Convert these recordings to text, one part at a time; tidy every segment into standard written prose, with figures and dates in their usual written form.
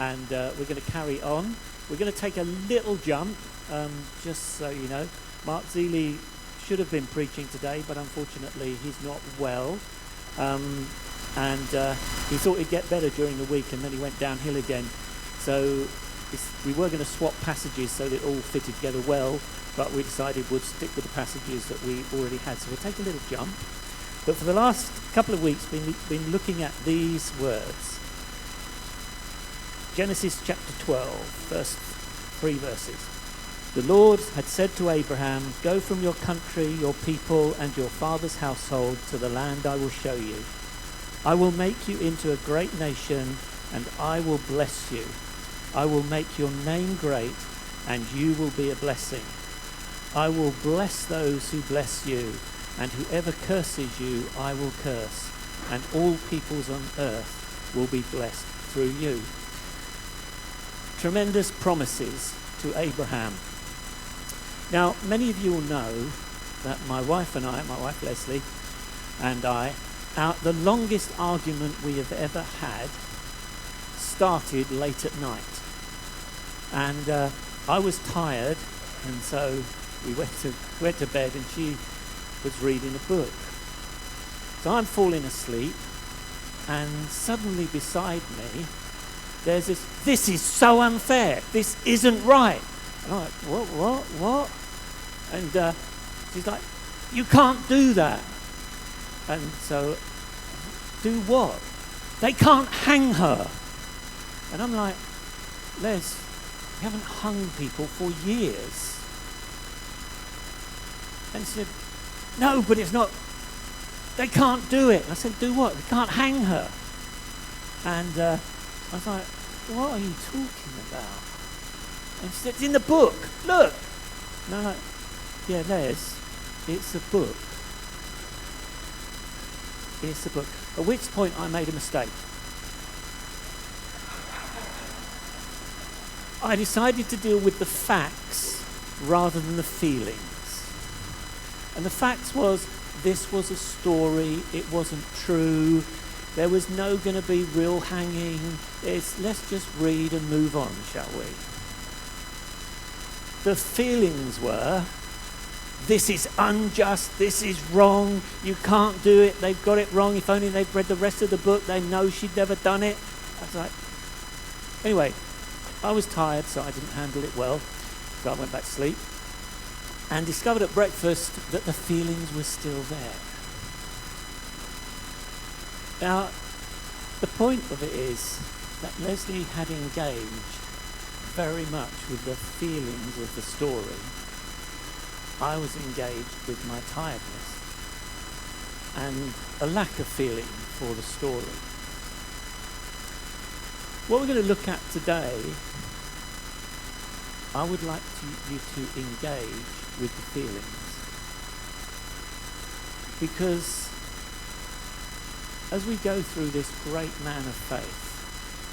and we're going to carry on. We're going to take a little jump, just so you know. Mark Zeeley should have been preaching today, but unfortunately he's not well. And he thought he'd get better during the week, and then he went downhill again. So we were going to swap passages so that it all fitted together well, but we decided we'd stick with the passages that we already had. So we'll take a little jump. But for the last couple of weeks, we've been looking at these words. Genesis chapter 12, 3 verses. The Lord had said to Abraham, "Go from your country, your people, and your father's household to the land I will show you. I will make you into a great nation, and I will bless you. I will make your name great, and you will be a blessing. I will bless those who bless you, and whoever curses you I will curse, and all peoples on earth will be blessed through you." Tremendous promises to Abraham. Now, many of you will know that my wife Leslie, and I, the longest argument we have ever had started late at night. And I was tired, and so we went to bed, and she was reading a book. So I'm falling asleep, and suddenly beside me, there's this is so unfair. This isn't right. And I'm like, what? And she's like, "You can't do that." And so, do what? "They can't hang her." And I'm like, "Les, you haven't hung people for years." And she said, "No, but it's not, they can't do it." And I said, "Do what?" "They can't hang her." And I was like, "What are you talking about?" And she said, "It's in the book, look." And I'm like, "Yeah, Les, it's a book. It's a book." At which point I made a mistake. I decided to deal with the facts rather than the feelings. And the facts was, this was a story, it wasn't true, there was no going to be real hanging. Let's just read and move on, shall we? The feelings were, this is unjust, this is wrong, you can't do it, they've got it wrong, if only they'd read the rest of the book, they know she'd never done it. I was like, anyway, I was tired, so I didn't handle it well, so I went back to sleep, and discovered at breakfast that the feelings were still there. Now, the point of it is that Leslie had engaged very much with the feelings of the story. I was engaged with my tiredness and a lack of feeling for the story. What we're going to look at today, I would like you to engage with the feelings. Because as we go through this great man of faith,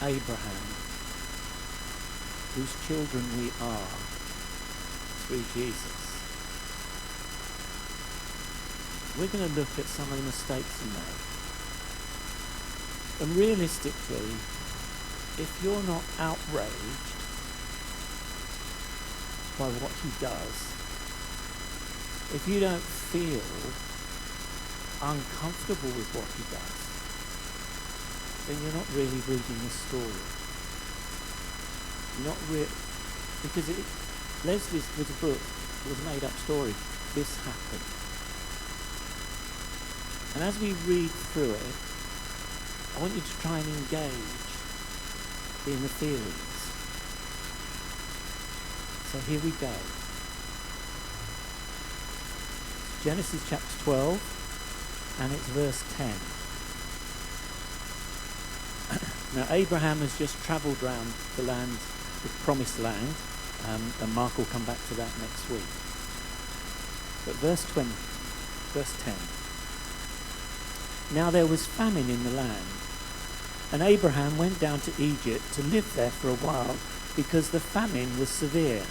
Abraham, whose children we are through Jesus, we're going to look at some of the mistakes he made. And realistically, if you're not outraged by what he does, if you don't feel uncomfortable with what he does, then you're not really reading the story. Not because Leslie's was a book, it was a made-up story. This happened. And as we read through it, I want you to try and engage in the feelings. So here we go. Genesis chapter 12, and it's verse 10. Now Abraham has just travelled round the land, the promised land, and Mark will come back to that next week. But verse 10. Now there was famine in the land, and Abraham went down to Egypt to live there for a while, because the famine was severe.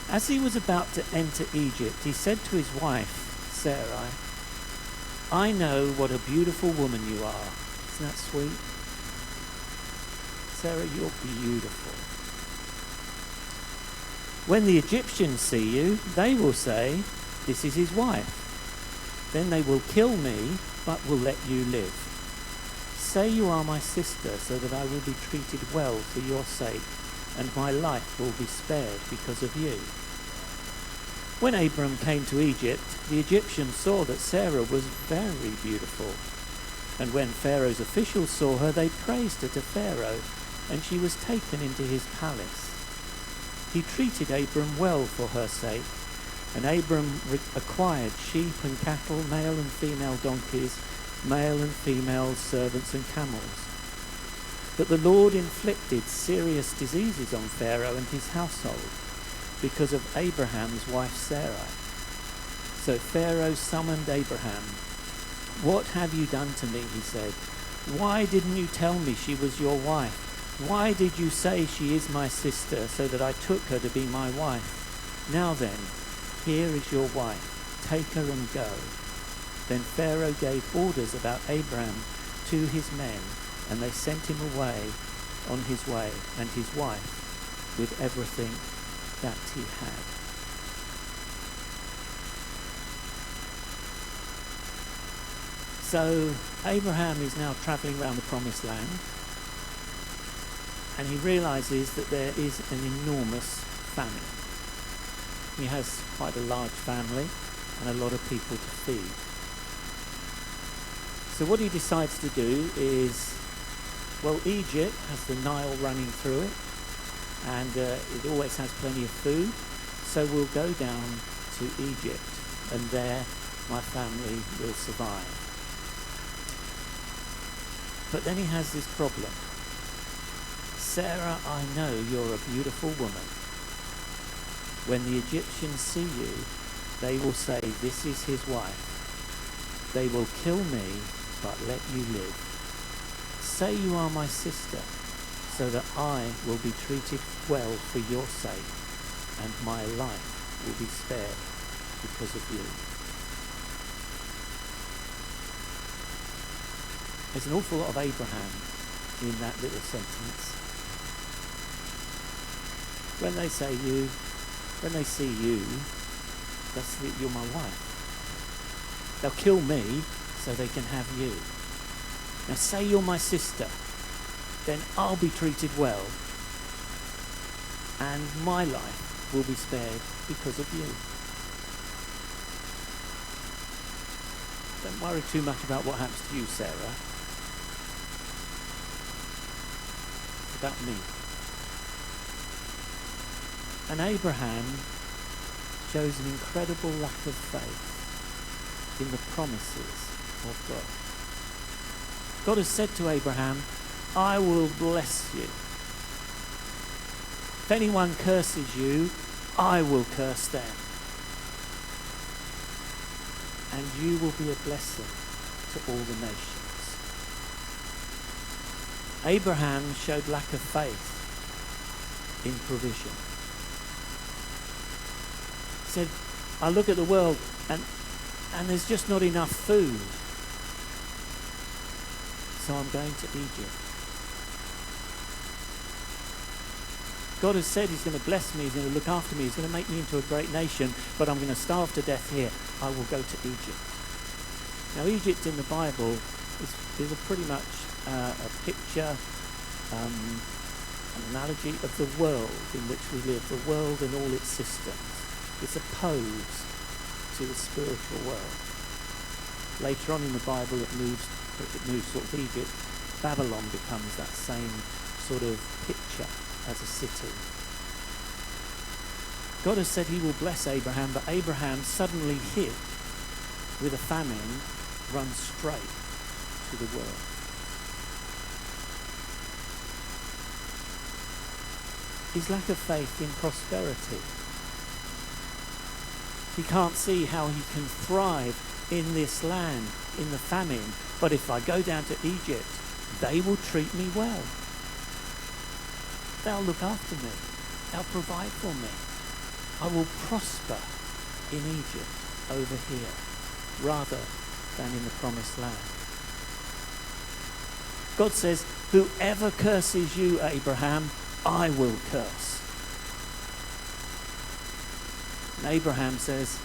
As he was about to enter Egypt, he said to his wife, Sarai, "I know what a beautiful woman you are." Isn't that sweet? Sarah, you're beautiful. When the Egyptians see you, they will say, this is his wife. Then they will kill me, but will let you live. Say you are my sister, so that I will be treated well for your sake, and my life will be spared because of you. When Abram came to Egypt, the Egyptians saw that Sarah was very beautiful. And when Pharaoh's officials saw her, they praised her to Pharaoh, and she was taken into his palace. He treated Abram well for her sake, and Abram acquired sheep and cattle, male and female donkeys, male and female servants and camels. But the Lord inflicted serious diseases on Pharaoh and his household because of Abraham's wife Sarah. So Pharaoh summoned Abraham. What have you done to me, he said. Why didn't you tell me she was your wife? Why did you say she is my sister, so that I took her to be my wife? Now then, here is your wife. Take her and go. Then Pharaoh gave orders about Abraham to his men, and they sent him away on his way, and his wife with everything that he had. So Abraham is now traveling around the promised land, and he realizes that there is an enormous famine. He has quite a large family and a lot of people to feed. So what he decides to do is, well, Egypt has the Nile running through it, and it always has plenty of food, so we'll go down to Egypt, and there my family will survive. But then he has this problem. Sarah, I know you're a beautiful woman. When the Egyptians see you, they will say, this is his wife. They will kill me, but let you live. Say you are my sister, so that I will be treated well for your sake, and my life will be spared because of you. There's an awful lot of Abraham in that little sentence. When they say you, when they see you, that's that you're my wife. They'll kill me so they can have you. Now say you're my sister, then I'll be treated well, and my life will be spared because of you. Don't worry too much about what happens to you, Sarah. It's about me. And Abraham shows an incredible lack of faith in the promises of God. God has said to Abraham, I will bless you. If anyone curses you, I will curse them. And you will be a blessing to all the nations. Abraham showed lack of faith in provision. He said, I look at the world and there's just not enough food. So I'm going to Egypt. God has said he's going to bless me, he's going to look after me, he's going to make me into a great nation, but I'm going to starve to death here. I will go to Egypt. Now Egypt in the Bible is a pretty much a picture, an analogy of the world in which we live, the world and all its systems. It's opposed to the spiritual world. Later on in the Bible it moves sort of Egypt. Babylon becomes that same sort of picture as a city. God has said he will bless Abraham, but Abraham, suddenly hit with a famine, runs straight to the world. His lack of faith in prosperity. He can't see how he can thrive in this land, in the famine. But if I go down to Egypt, they will treat me well. They'll look after me. They'll provide for me. I will prosper in Egypt over here, rather than in the promised land. God says Whoever curses you, Abraham, I will curse. And Abraham says,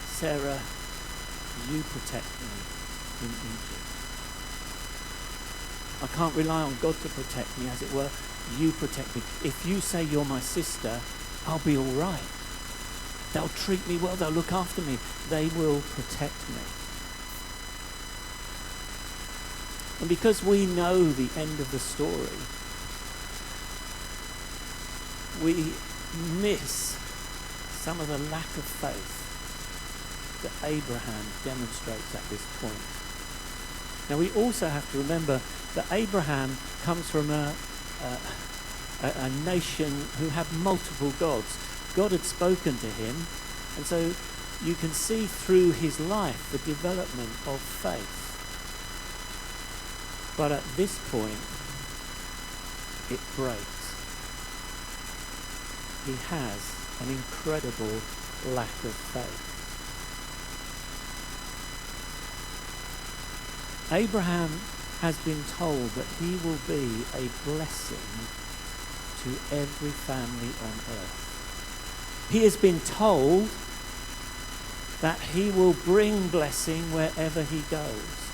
Sarah, you protect me in Egypt. I can't rely on God to protect me, as it were. You protect me. If you say you're my sister, I'll be all right. They'll treat me well. They'll look after me. They will protect me. And because we know the end of the story, we miss some of the lack of faith that Abraham demonstrates at this point. Now we also have to remember that Abraham comes from a nation who had multiple gods. God had spoken to him, and so you can see through his life the development of faith. But at this point, it breaks. He has an incredible lack of faith. Abraham has been told that he will be a blessing to every family on earth. He has been told that he will bring blessing wherever he goes.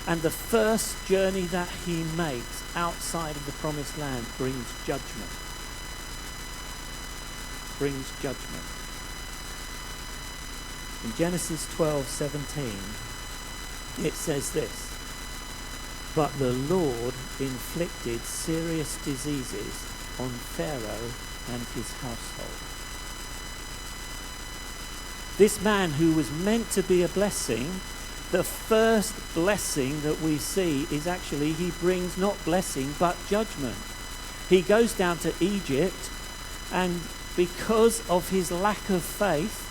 And the first journey that he makes outside of the promised land brings judgment. Brings judgment. In Genesis 12:17, it says this: "But the Lord inflicted serious diseases on Pharaoh and his household." This man who was meant to be a blessing, the first blessing that we see is actually he brings not blessing but judgment. He goes down to Egypt, and because of his lack of faith,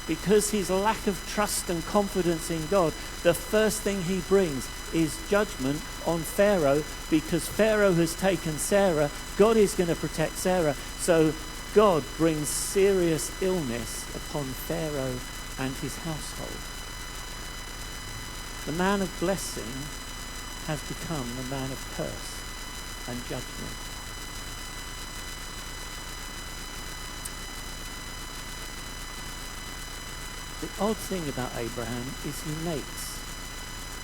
because his lack of trust and confidence in God, the first thing he brings is judgment on Pharaoh, because Pharaoh has taken Sarah. God is going to protect Sarah. So God brings serious illness upon Pharaoh and his household. The man of blessing has become the man of curse and judgment. The odd thing about Abraham is he makes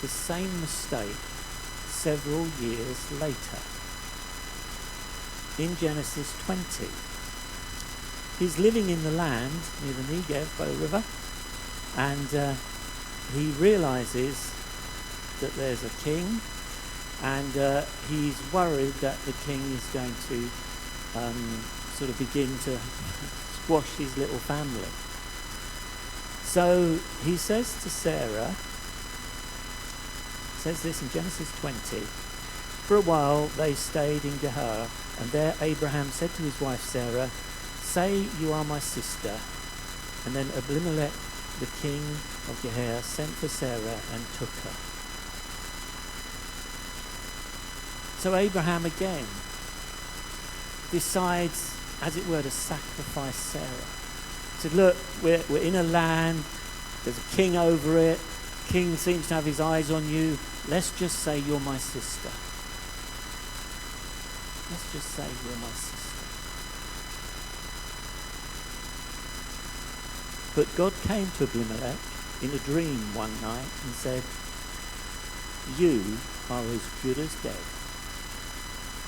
the same mistake several years later. In Genesis 20, he's living in the land near the Negev by the river, and he realizes that there's a king, and he's worried that the king is going to sort of begin to squash his little family. So he says to Sarah, says this in Genesis 20, "For a while they stayed in Gerar, and there Abraham said to his wife Sarah, 'Say you are my sister.' And then Abimelech, the king of Gerar, sent for Sarah and took her." So Abraham again decides, as it were, to sacrifice Sarah. He said, "Look, we're in a land, there's a king over it, king seems to have his eyes on you, let's just say you're my sister. Let's just say you're my sister." But God came to Abimelech in a dream one night and said, "You are as good as dead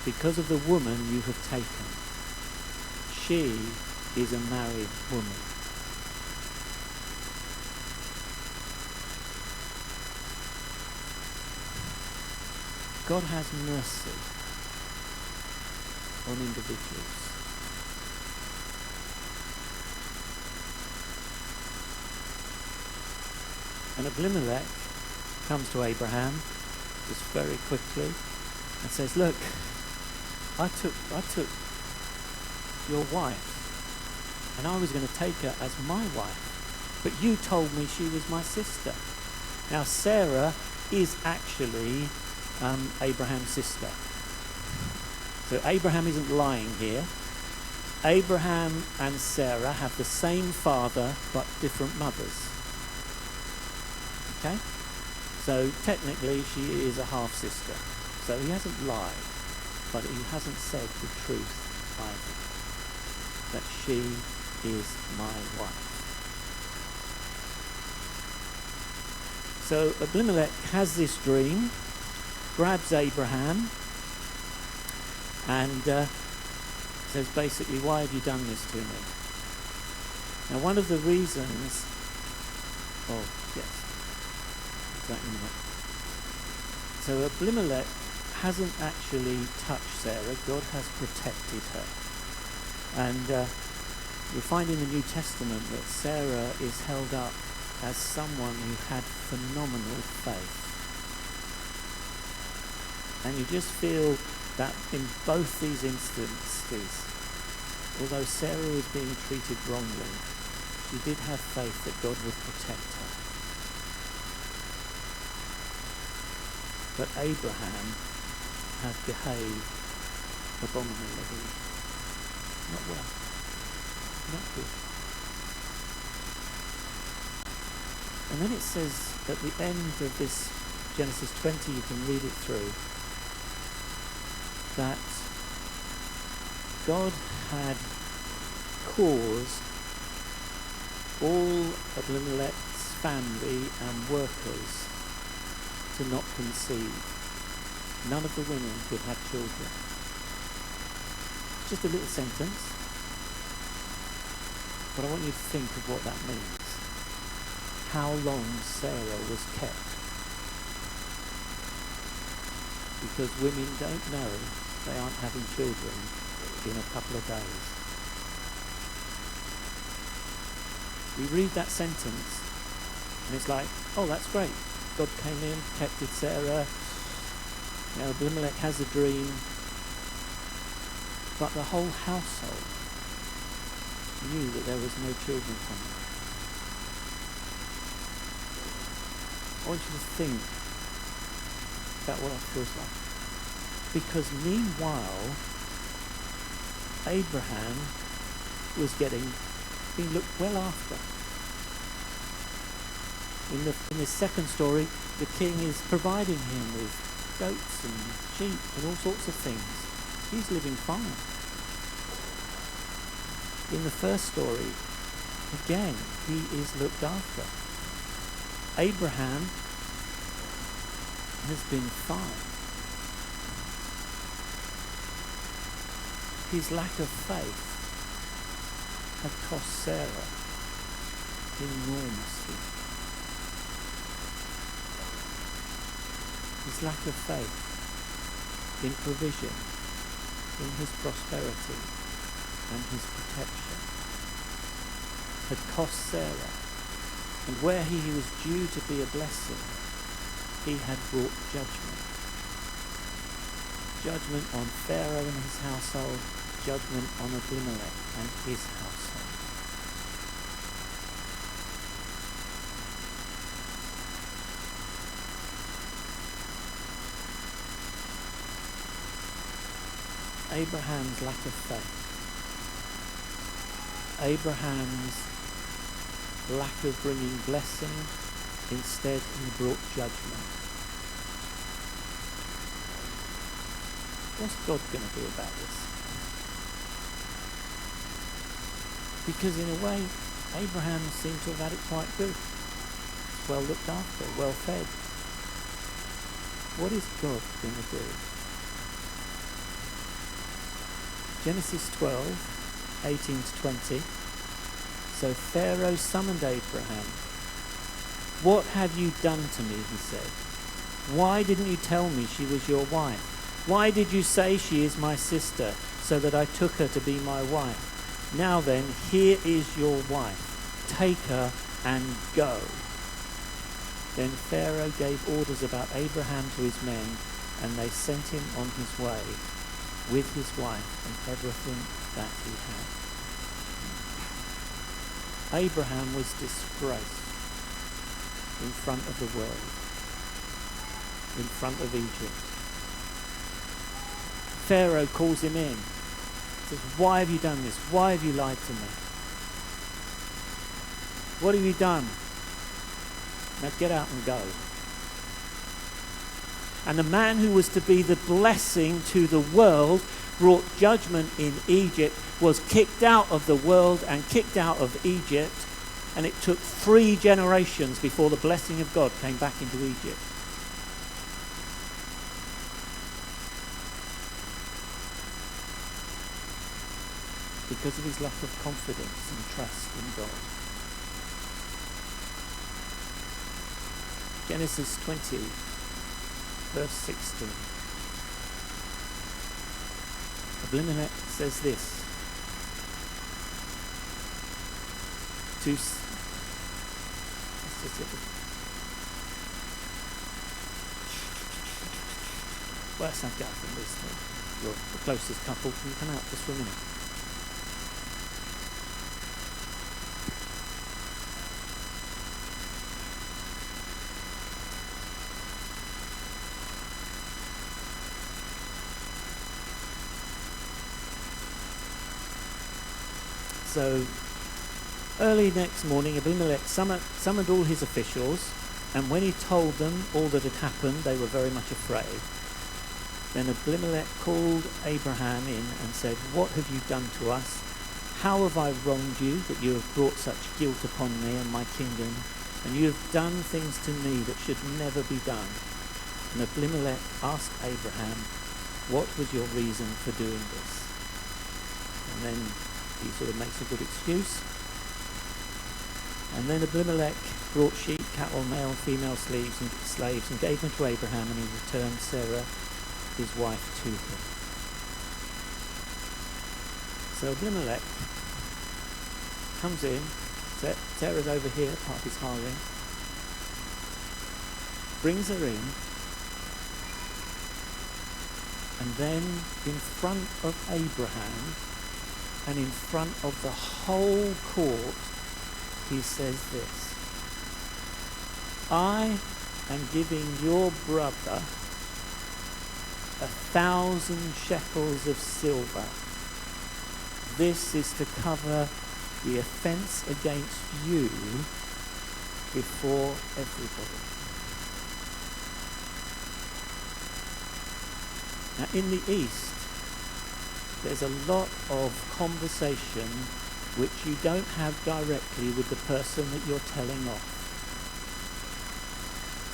because of the woman you have taken. She is a married woman." God has mercy on individuals. And Abimelech comes to Abraham just very quickly and says, "Look, I took your wife, and I was going to take her as my wife, but you told me she was my sister." Now Sarah is actually Abraham's sister. So Abraham isn't lying here. Abraham and Sarah have the same father but different mothers. Okay? So technically she is a half-sister. So he hasn't lied, but he hasn't said the truth either. That she is my wife. So Abimelech has this dream, grabs Abraham, and says basically, why have you done this to me? Now one of the reasons, exactly that. So Abimelech hasn't actually touched Sarah. God has protected her. And you'll find in the New Testament that Sarah is held up as someone who had phenomenal faith. And you just feel that in both these instances, although Sarah was being treated wrongly, she did have faith that God would protect her. But Abraham has behaved abominably. Not well. Not good. And then it says at the end of this Genesis 20, you can read it through, that God had caused all Abimelech's family and workers to not conceive. None of the women could have children. It's just a little sentence, but I want you to think of what that means. How long Sarah was kept. Because women don't know they aren't having children in a couple of days. We read that sentence and it's like, oh, that's great. God came in, protected Sarah. Now Abimelech has a dream. But the whole household knew that there was no children coming. I want you to think about what that feels like. Because meanwhile, Abraham was being looked well after. In this second story, the king is providing him with goats and sheep and all sorts of things. He's living fine. In the first story, again, he is looked after. Abraham has been fine. His lack of faith had cost Sarah enormously. His lack of faith in provision, in his prosperity and his protection had cost Sarah. And where he was due to be a blessing, he had brought judgment. Judgment on Pharaoh and his household, judgment on Abimelech and his household. Abraham's lack of faith. Abraham's lack of bringing blessing, instead he brought judgment. What's God going to do about this? Because in a way, Abraham seemed to have had it quite good. Well looked after, well fed. What is God going to do? Genesis 12, 18 to 20. So Pharaoh summoned Abraham. What have you done to me, he said. Why didn't you tell me she was your wife? Why did you say she is my sister, so that I took her to be my wife? Now then, here is your wife. Take her and go. Then Pharaoh gave orders about Abraham to his men, and they sent him on his way with his wife and everything that he had. Abraham was disgraced in front of the world, in front of Egypt. Pharaoh calls him in, says, why have you done this? Why have you lied to me? What have you done? Now get out and go. And the man who was to be the blessing to the world, brought judgment in Egypt, was kicked out of the world and kicked out of Egypt. And it took 3 generations before the blessing of God came back into Egypt. Because of his lack of confidence and trust in God. Genesis 20, verse 16. Abimelech says this. Well, let's have Gareth and Liz. You're the closest couple. Can you come out just for a minute? So, early next morning, Abimelech summoned all his officials, and when he told them all that had happened, they were very much afraid. Then Abimelech called Abraham in and said, "What have you done to us? How have I wronged you that you have brought such guilt upon me and my kingdom? And you have done things to me that should never be done." And Abimelech asked Abraham, "What was your reason for doing this?" And then he sort of makes a good excuse. And then Abimelech brought sheep, cattle, male and female slaves and gave them to Abraham, and he returned Sarah, his wife, to him. So Abimelech comes in. Sarah's over here, part of his harem. Brings her in. And then in front of Abraham and in front of the whole court, he says this: "I am giving your brother 1,000 shekels of silver. This is to cover the offence against you before everybody." Now in the East, there's a lot of conversation which you don't have directly with the person that you're telling off.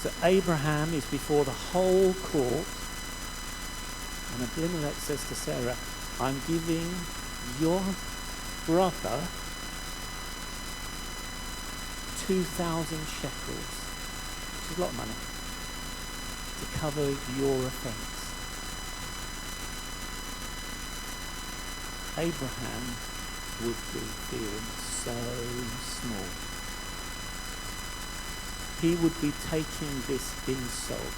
So Abraham is before the whole court, and Abimelech says to Sarah, "I'm giving your brother 2,000 shekels, which is a lot of money, to cover your offence." Abraham would be feeling so small. He would be taking this insult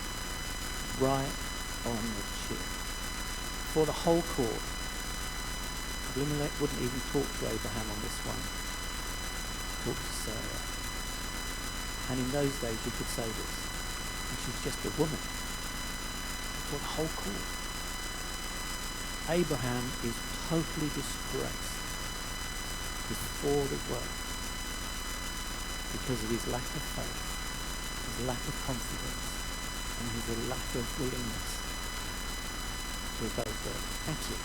right on the chin for the whole court. Abimelech wouldn't even talk to Abraham on this one. Talk to Sarah. And in those days you could say this, and she's just a woman, for the whole court. Abraham is totally disgraced before the world because of his lack of faith, his lack of confidence, and his lack of willingness to obey God. Thank you.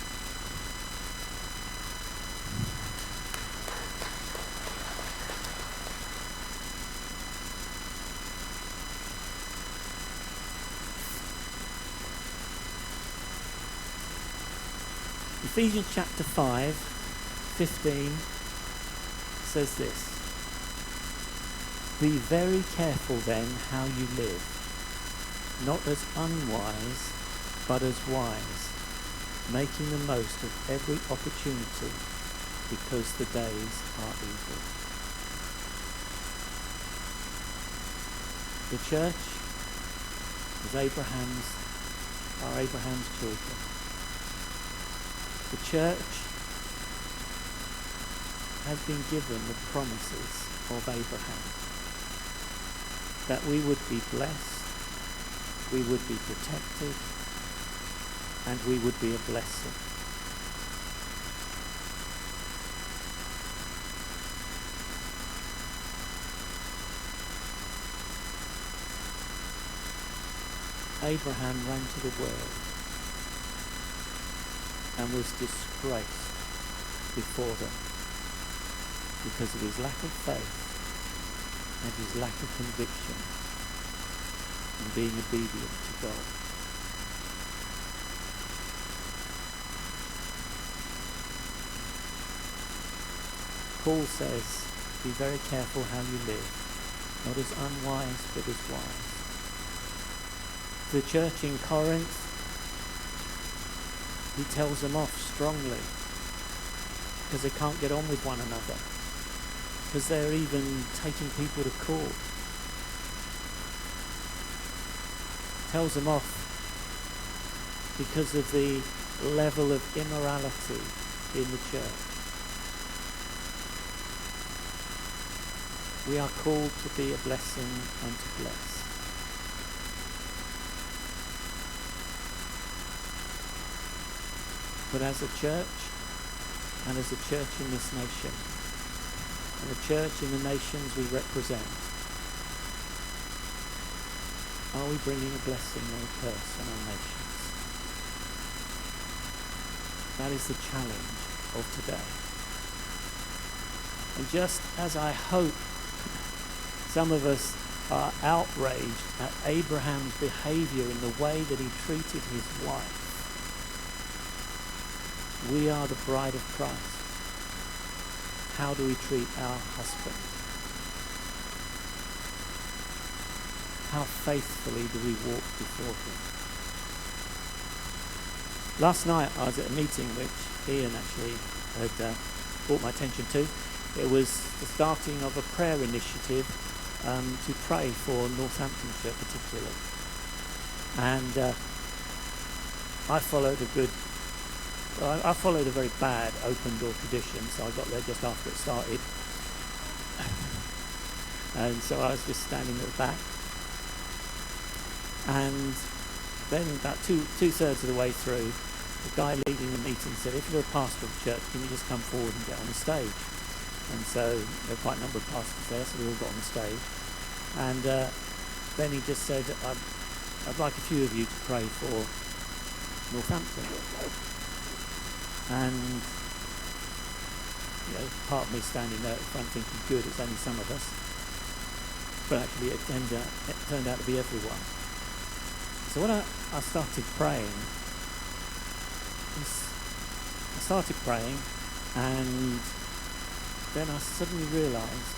Ephesians chapter 5:15 says this: "Be very careful then how you live, not as unwise, but as wise, making the most of every opportunity, because the days are evil." The church is Abraham's children. The church has been given the promises of Abraham, that we would be blessed, we would be protected, and we would be a blessing. Abraham ran to the world and was disgraced before them because of his lack of faith and his lack of conviction and being obedient to God. Paul says, be very careful how you live, not as unwise but as wise. The church in Corinth, he tells them off strongly because they can't get on with one another, because they're even taking people to court. Tells them off because of the level of immorality in the church. We are called to be a blessing and to bless. But as a church, and as a church in this nation, and a church in the nations we represent, are we bringing a blessing or a curse on our nations? That is the challenge of today. And just as I hope some of us are outraged at Abraham's behavior in the way that he treated his wife, we are the bride of Christ. How do we treat our husband? How faithfully do we walk before him? Last night I was at a meeting which Ian actually had brought my attention to. It was the starting of a prayer initiative to pray for Northamptonshire particularly. And I followed a very bad open door tradition, so I got there just after it started. And so I was just standing at the back. And then about two-thirds of the way through, the guy leading the meeting said, if you're a pastor of the church, can you just come forward and get on the stage? And so there were quite a number of pastors there, so we all got on the stage. And then he just said, I'd like a few of you to pray for Northampton. And part of me standing there at the front thinking, good, it's only some of us. But actually it turned out to be everyone. So when I started praying, and then I suddenly realised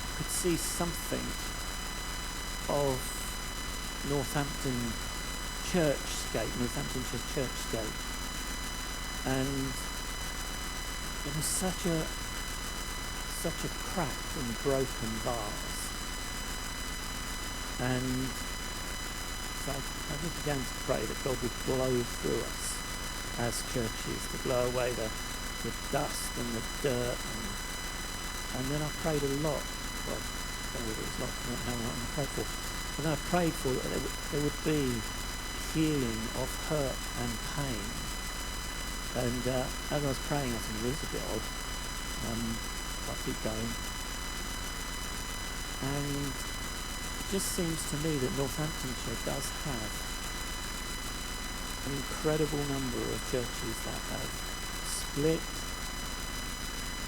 I could see something of Northamptonshire churchscape. And it was such a cracked and broken vase. And so I just began to pray that God would blow through us as churches, to blow away the dust and the dirt. And then I prayed a lot. Well, I don't know whether it was how long I prayed for. But then I prayed for that there would be healing of hurt and pain. And as I was praying, I thought, well, this is a bit odd. I'll keep going. And it just seems to me that Northamptonshire does have an incredible number of churches that have split,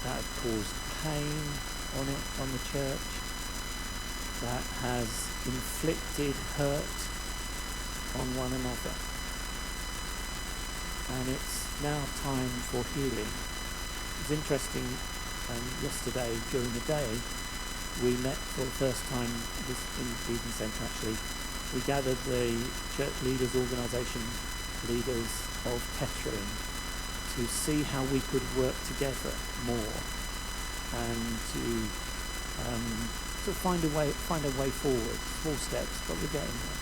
that have caused pain on the church, that has inflicted hurt on one another. And it's now time for healing. It's interesting, yesterday during the day we met for the first time in the Eden Centre actually. We gathered the church leaders, organisation leaders of Kettering to see how we could work together more and to find a way forward, small steps, but we're getting there.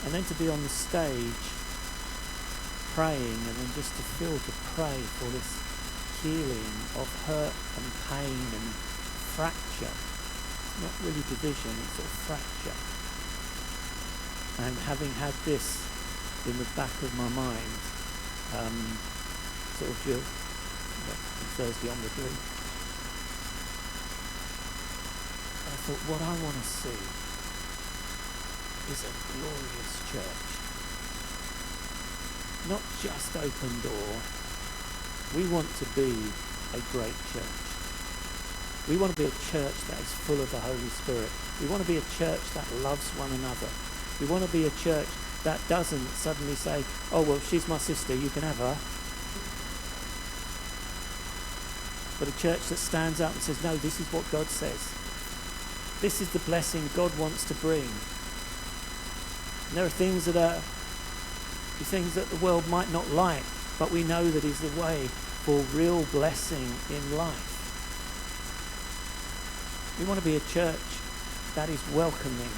And then to be on the stage praying, and then just to pray for this healing of hurt and pain and fracture. It's not really division, it's sort of fracture. And having had this in the back of my mind, from Thursday onward, I thought what I want to see is a glorious church. Not just Open Door. We want to be a great church. We want to be a church that is full of the Holy Spirit. We want to be a church that loves one another. We want to be a church that doesn't suddenly say, oh, well, she's my sister, you can have her. But a church that stands up and says, no, this is what God says. This is the blessing God wants to bring. And there are things that the world might not like, but we know that is the way for real blessing in life. We want to be a church that is welcoming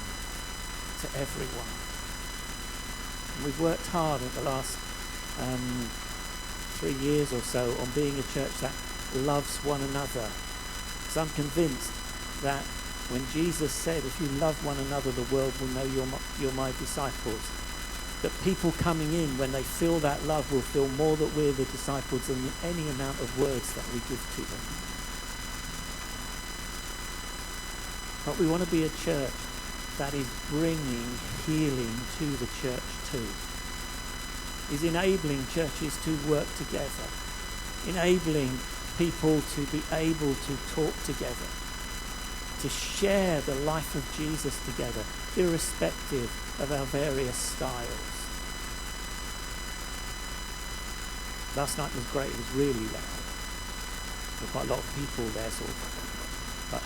to everyone. And we've worked hard in the last 3 years or so on being a church that loves one another. Because I'm convinced that when Jesus said, if you love one another, the world will know you're my disciples. That people coming in, when they feel that love, will feel more that we're the disciples than any amount of words that we give to them. But we want to be a church that is bringing healing to the church too. Is enabling churches to work together. Enabling people to be able to talk together. To share the life of Jesus together, irrespective of our various styles. Last night was great. It was really loud. There were quite a lot of people there, sort of. But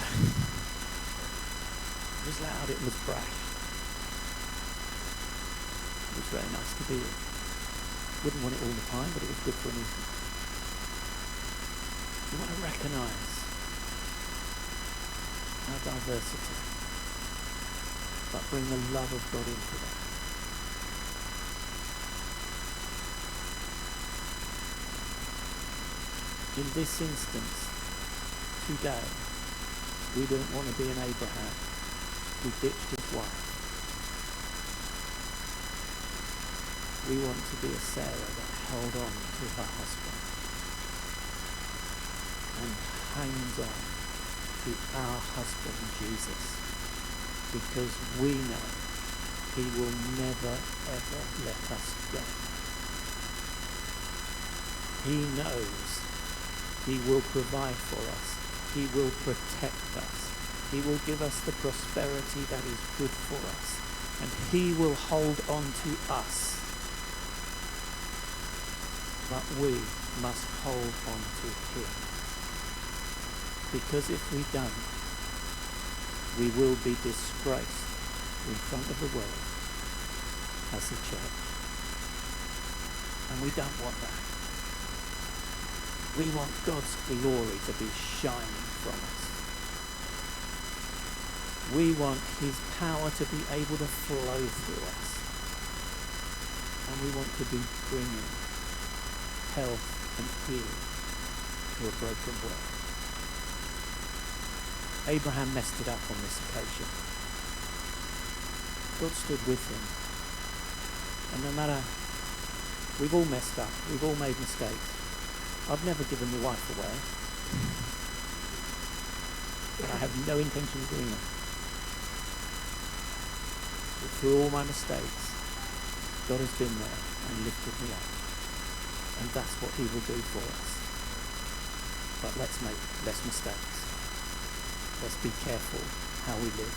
it was loud, it was brash. It was very nice to be in. Wouldn't want it all the time, but it was good for an evening. You want to recognise our diversity, but bring the love of God into that. In this instance, today, we don't want to be an Abraham who ditched his wife. We want to be a Sarah that held on to her husband and hangs on to our husband Jesus, because we know he will never ever let us go. He knows he will provide for us. He will protect us. He will give us the prosperity that is good for us. And he will hold on to us. But we must hold on to him. Because if we don't, we will be disgraced in front of the world as a church. And we don't want that. We want God's glory to be shining from us. We want his power to be able to flow through us. And we want to be bringing health and healing to a broken world. Abraham messed it up on this occasion. God stood with him. And no matter, we've all messed up, we've all made mistakes. I've never given my wife away. I have no intention of doing it. But through all my mistakes, God has been there and lifted me up. And that's what he will do for us. But let's make less mistakes. Let's be careful how we live.